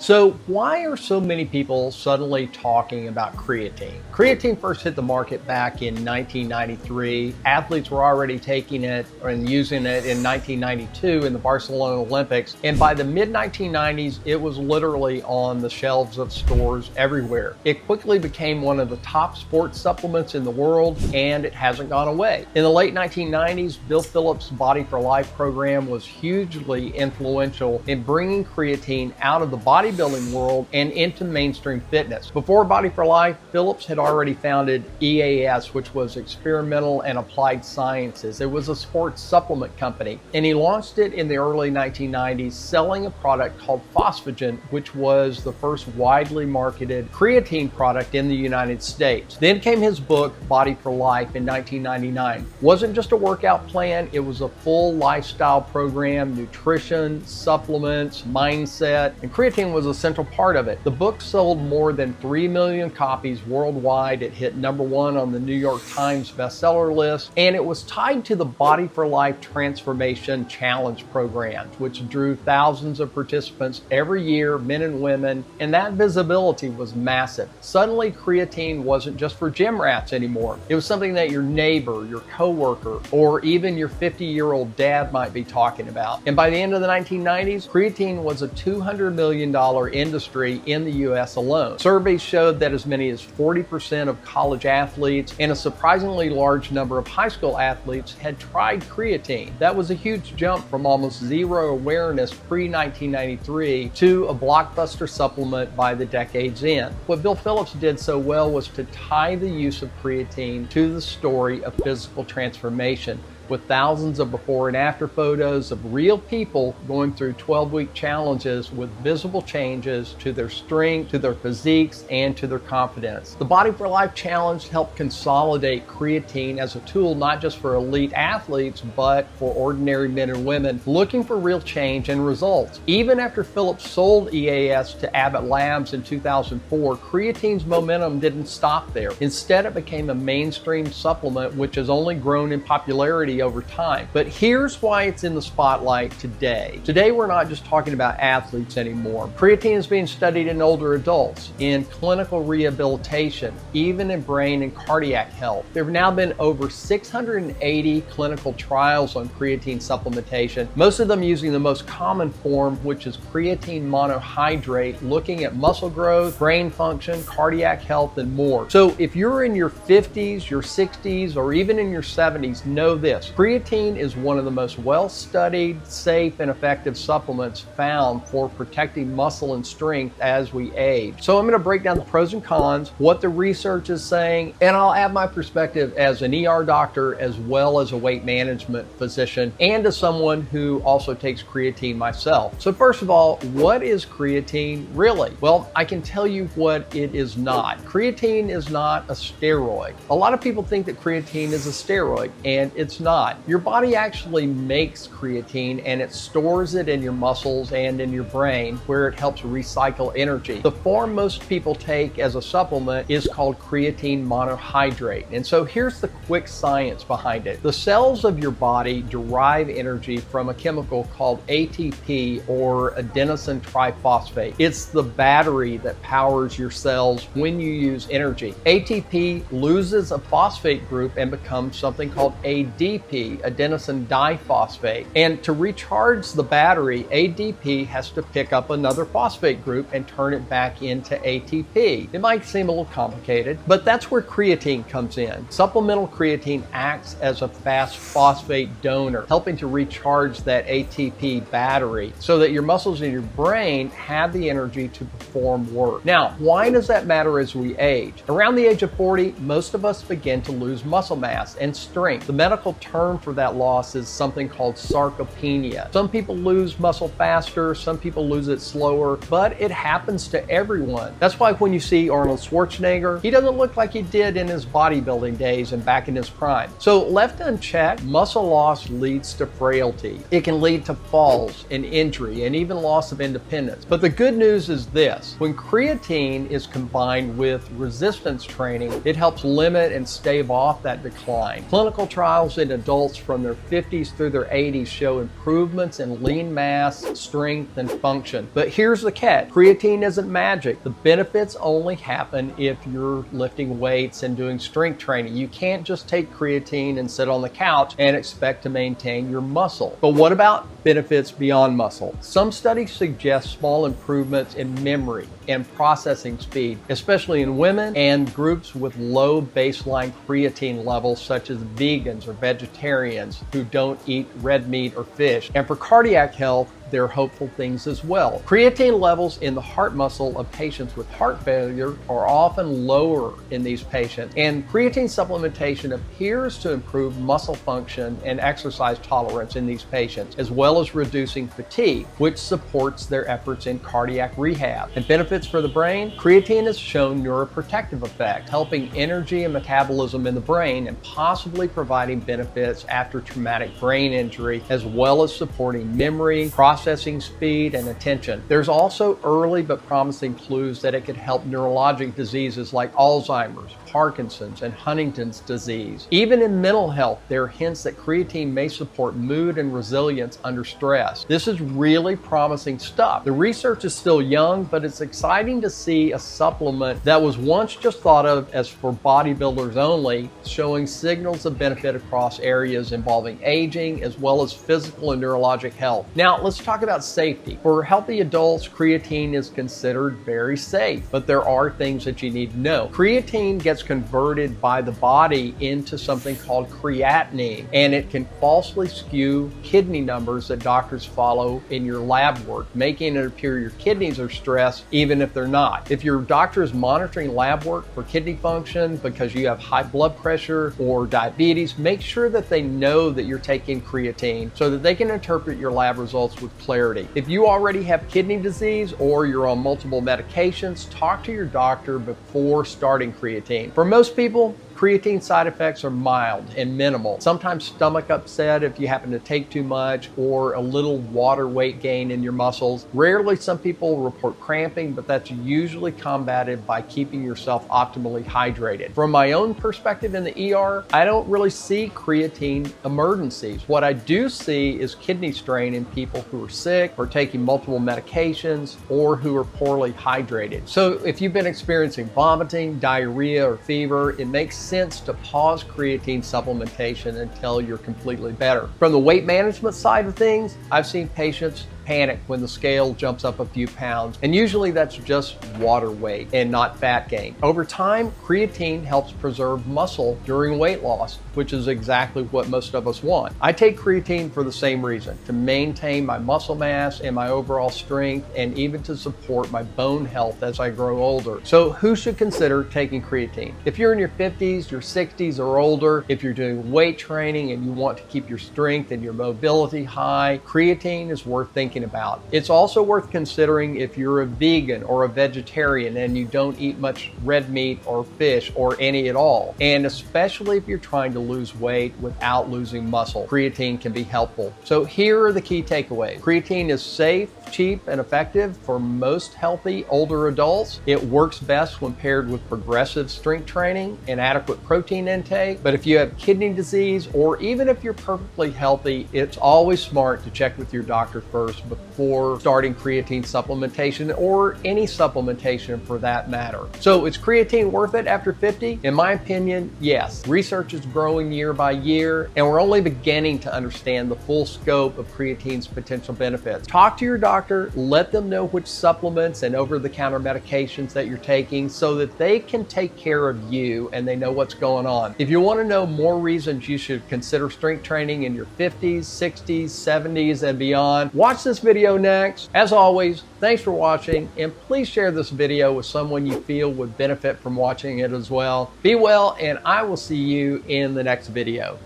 So why are so many people suddenly talking about creatine? Creatine first hit the market back in 1993. Athletes were already taking it and using it in 1992 in the Barcelona Olympics. And by the mid-1990s, it was literally on the shelves of stores everywhere. It quickly became one of the top sports supplements in the world, and it hasn't gone away. In the late 1990s, Bill Phillips' Body for Life program was hugely influential in bringing creatine out of the bodybuilding world and into mainstream fitness. Before Body for Life, Phillips had already founded EAS, which was Experimental and Applied Sciences. It was a sports supplement company, and he launched it in the early 1990s, selling a product called Phosphagen, which was the first widely marketed creatine product in the United States. Then came his book, Body for Life, in 1999. Wasn't just a workout plan, it was a full lifestyle program, nutrition, supplements, mindset, and creatine was a central part of it. The book sold more than 3 million copies worldwide. It hit #1 on the New York Times bestseller list, and it was tied to the Body for Life Transformation Challenge program, which drew thousands of participants every year, men and women, and that visibility was massive. Suddenly, creatine wasn't just for gym rats anymore. It was something that your neighbor, your coworker, or even your 50-year-old dad might be talking about. And by the end of the 1990s, creatine was a $200 million industry in the US alone. Surveys showed that as many as 40% of college athletes and a surprisingly large number of high school athletes had tried creatine. That was a huge jump from almost zero awareness pre-1993 to a blockbuster supplement by the decade's end. What Bill Phillips did so well was to tie the use of creatine to the story of physical transformation, with thousands of before and after photos of real people going through 12-week challenges with visible changes to their strength, to their physiques, and to their confidence. The Body for Life Challenge helped consolidate creatine as a tool not just for elite athletes, but for ordinary men and women looking for real change and results. Even after Phillips sold EAS to Abbott Labs in 2004, creatine's momentum didn't stop there. Instead, it became a mainstream supplement which has only grown in popularity over time. But here's why it's in the spotlight today. Today, we're not just talking about athletes anymore. Creatine is being studied in older adults, in clinical rehabilitation, even in brain and cardiac health. There have now been over 680 clinical trials on creatine supplementation, most of them using the most common form, which is creatine monohydrate, looking at muscle growth, brain function, cardiac health, and more. So if you're in your 50s, your 60s, or even in your 70s, know this. Creatine is one of the most well-studied, safe, and effective supplements found for protecting muscle and strength as we age. So I'm going to break down the pros and cons, what the research is saying, and I'll add my perspective as an ER doctor as well as a weight management physician and as someone who also takes creatine myself. So first of all, what is creatine really? Well, I can tell you what it is not. Creatine is not a steroid. A lot of people think that creatine is a steroid, and it's not. Your body actually makes creatine and it stores it in your muscles and in your brain where it helps recycle energy. The form most people take as a supplement is called creatine monohydrate. And so here's the quick science behind it. The cells of your body derive energy from a chemical called ATP, or adenosine triphosphate. It's the battery that powers your cells when you use energy. ATP loses a phosphate group and becomes something called ADP, adenosine diphosphate. And to recharge the battery, ADP has to pick up another phosphate group and turn it back into ATP. It might seem a little complicated, but that's where creatine comes in. Supplemental creatine acts as a fast phosphate donor, helping to recharge that ATP battery so that your muscles in your brain have the energy to perform work. Now, why does that matter as we age? Around the age of 40, most of us begin to lose muscle mass and strength. The medical term for that loss is something called sarcopenia. Some people lose muscle faster, some people lose it slower, but it happens to everyone. That's why when you see Arnold Schwarzenegger, he doesn't look like he did in his bodybuilding days and back in his prime. So left unchecked, muscle loss leads to frailty. It can lead to falls and injury and even loss of independence. But the good news is this: when creatine is combined with resistance training, it helps limit and stave off that decline. Clinical trials in adults from their 50s through their 80s show improvements in lean mass, strength, and function. But here's the catch. Creatine isn't magic. The benefits only happen if you're lifting weights and doing strength training. You can't just take creatine and sit on the couch and expect to maintain your muscle. But what about benefits beyond muscle? Some studies suggest small improvements in memory and processing speed, especially in women and groups with low baseline creatine levels, such as vegans or vegetarians who don't eat red meat or fish. And for cardiac health, there are hopeful things as well. Creatine levels in the heart muscle of patients with heart failure are often lower in these patients, and creatine supplementation appears to improve muscle function and exercise tolerance in these patients, as well as reducing fatigue, which supports their efforts in cardiac rehab. And benefits for the brain: creatine has shown neuroprotective effects, helping energy and metabolism in the brain and possibly providing benefits after traumatic brain injury, as well as supporting memory, processing speed, and attention. There's also early but promising clues that it could help neurologic diseases like Alzheimer's, Parkinson's, and Huntington's disease. Even in mental health, there are hints that creatine may support mood and resilience under stress. This is really promising stuff. The research is still young, but it's exciting to see a supplement that was once just thought of as for bodybuilders only, showing signals of benefit across areas involving aging as well as physical and neurologic health. Now, let's talk about safety. For healthy adults, creatine is considered very safe, but there are things that you need to know. Creatine gets converted by the body into something called creatinine, and it can falsely skew kidney numbers that doctors follow in your lab work, making it appear your kidneys are stressed even if they're not. If your doctor is monitoring lab work for kidney function because you have high blood pressure or diabetes, make sure that they know that you're taking creatine so that they can interpret your lab results with clarity. If you already have kidney disease or you're on multiple medications, talk to your doctor before starting creatine. For most people, creatine side effects are mild and minimal. Sometimes stomach upset if you happen to take too much, or a little water weight gain in your muscles. Rarely some people report cramping, but that's usually combated by keeping yourself optimally hydrated. From my own perspective in the ER, I don't really see creatine emergencies. What I do see is kidney strain in people who are sick or taking multiple medications or who are poorly hydrated. So if you've been experiencing vomiting, diarrhea, or fever, it makes sense to pause creatine supplementation until you're completely better. From the weight management side of things, I've seen patients panic when the scale jumps up a few pounds, and usually that's just water weight and not fat gain. Over time, creatine helps preserve muscle during weight loss, which is exactly what most of us want. I take creatine for the same reason: to maintain my muscle mass and my overall strength, and even to support my bone health as I grow older. So who should consider taking creatine? If you're in your 50s, your 60s, or older, if you're doing weight training and you want to keep your strength and your mobility high, creatine is worth thinking about. It's also worth considering if you're a vegan or a vegetarian and you don't eat much red meat or fish or any at all. And especially if you're trying to lose weight without losing muscle, creatine can be helpful. So here are the key takeaways. Creatine is safe, cheap, and effective for most healthy older adults. It works best when paired with progressive strength training and adequate protein intake. But if you have kidney disease, or even if you're perfectly healthy, it's always smart to check with your doctor first before starting creatine supplementation, or any supplementation for that matter. So is creatine worth it after 50? In my opinion, yes. Research is growing year by year, and we're only beginning to understand the full scope of creatine's potential benefits. Talk to your doctor, let them know which supplements and over-the-counter medications that you're taking so that they can take care of you and they know what's going on. If you want to know more reasons you should consider strength training in your 50s, 60s, 70s, and beyond, watch this video next. As always, thanks for watching, and please share this video with someone you feel would benefit from watching it as well. Be well, and I will see you in the next video.